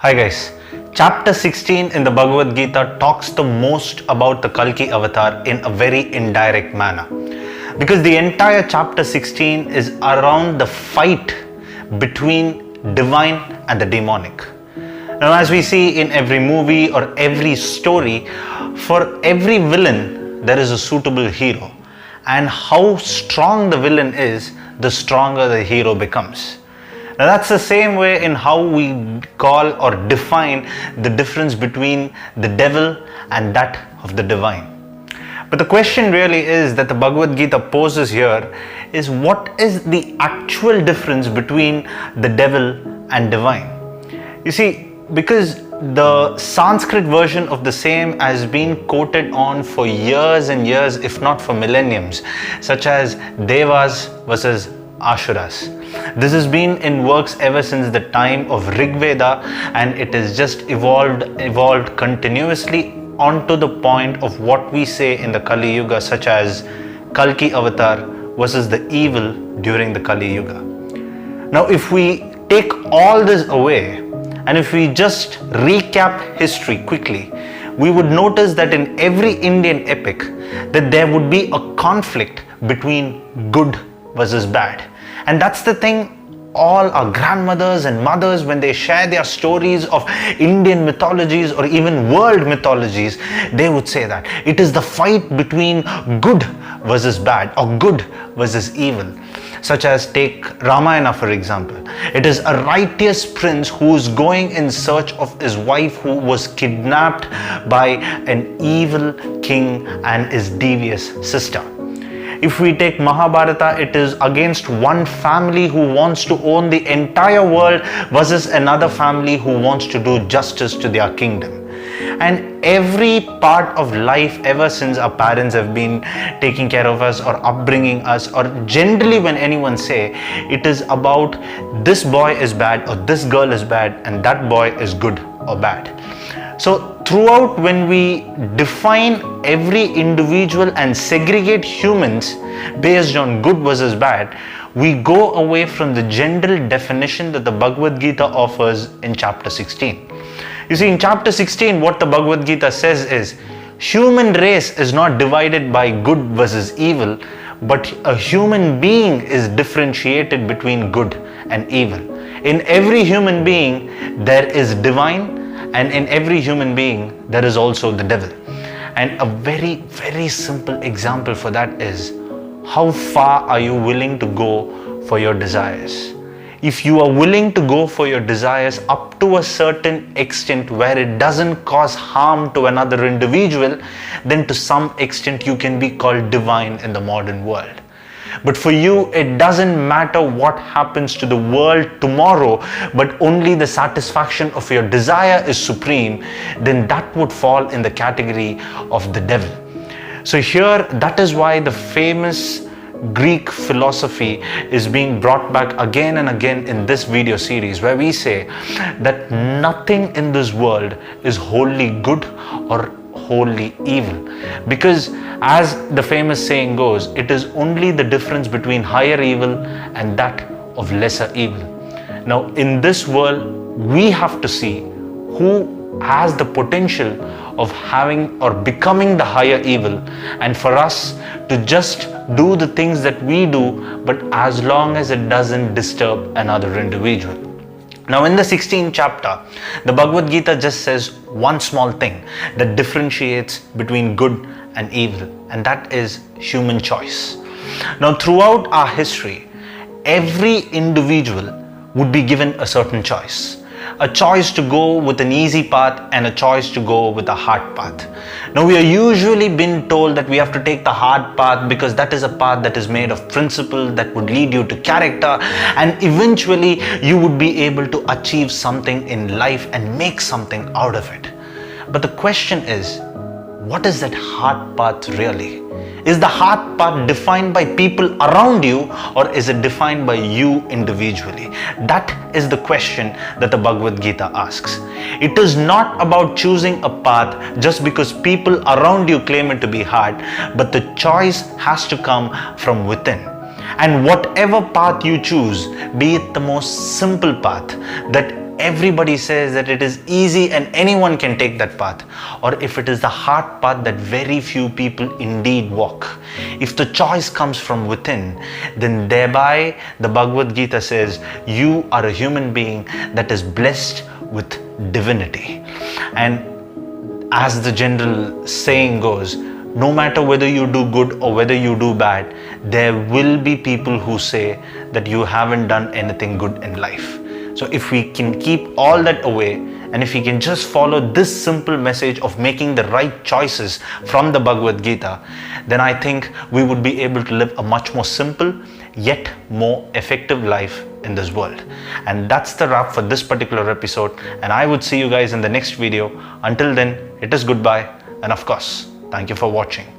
Hi guys, chapter 16 in the Bhagavad Gita talks the most about the Kalki avatar in a very indirect manner. Because the entire chapter 16 is around the fight between divine and the demonic. Now, as we see in every movie or every story, for every villain there is a suitable hero. And how strong the villain is, the stronger the hero becomes. Now that's the same way in how we call or define the difference between the devil and that of the divine. But the question really is that the Bhagavad Gita poses here is, what is the actual difference between the devil and divine? You see, because the Sanskrit version of the same has been quoted on for years and years, if not for millenniums, such as Devas versus Ashuras. This has been in works ever since the time of Rig Veda, and it has just evolved continuously onto the point of what we say in the Kali Yuga, such as Kalki avatar versus the evil during the Kali Yuga. Now, if we take all this away and if we just recap history quickly, we would notice that in every Indian epic that there would be a conflict between good versus bad. And that's the thing, all our grandmothers and mothers, when they share their stories of Indian mythologies or even world mythologies, they would say that it is the fight between good versus bad or good versus evil. Such as take Ramayana for example. It is a righteous prince who is going in search of his wife who was kidnapped by an evil king and his devious sister. If we take Mahabharata, it is against one family who wants to own the entire world versus another family who wants to do justice to their kingdom. And every part of life ever since our parents have been taking care of us or upbringing us, or generally when anyone say, it is about this boy is bad or this girl is bad and that boy is good or bad. So throughout, when we define every individual and segregate humans based on good versus bad, we go away from the general definition that the Bhagavad Gita offers in chapter 16. You see, in chapter 16, what the Bhagavad Gita says is, human race is not divided by good versus evil, but a human being is differentiated between good and evil. In every human being, there is divine, and in every human being, there is also the devil. And a very, very simple example for that is, how far are you willing to go for your desires? If you are willing to go for your desires up to a certain extent where it doesn't cause harm to another individual, then to some extent you can be called divine in the modern world. But for you, it doesn't matter what happens to the world tomorrow, but only the satisfaction of your desire is supreme, then that would fall in the category of the devil. So here, that is why the famous Greek philosophy is being brought back again and again in this video series, where we say that nothing in this world is wholly good or wholly evil, because as the famous saying goes, it is only the difference between higher evil and that of lesser evil. Now in this world, we have to see who has the potential of having or becoming the higher evil, and for us to just do the things that we do, but as long as it doesn't disturb another individual. Now in the 16th chapter, the Bhagavad Gita just says one small thing that differentiates between good and evil, and that is human choice. Now throughout our history, every individual would be given a certain choice. A choice to go with an easy path and a choice to go with a hard path. Now we are usually been told that we have to take the hard path because that is a path that is made of principle that would lead you to character, and eventually you would be able to achieve something in life and make something out of it. But the question is, what is that hard path really? Is the hard path defined by people around you, or is it defined by you individually? That is the question that the Bhagavad Gita asks. It is not about choosing a path just because people around you claim it to be hard, but the choice has to come from within. And whatever path you choose, be it the most simple path that everybody says that it is easy and anyone can take that path, or if it is the hard path that very few people indeed walk. If the choice comes from within, then thereby the Bhagavad Gita says you are a human being that is blessed with divinity. And as the general saying goes, no matter whether you do good or whether you do bad, there will be people who say that you haven't done anything good in life. So if we can keep all that away, and if we can just follow this simple message of making the right choices from the Bhagavad Gita, then I think we would be able to live a much more simple yet more effective life in this world. And that's the wrap for this particular episode, and I would see you guys in the next video. Until then, it is goodbye, and of course, thank you for watching.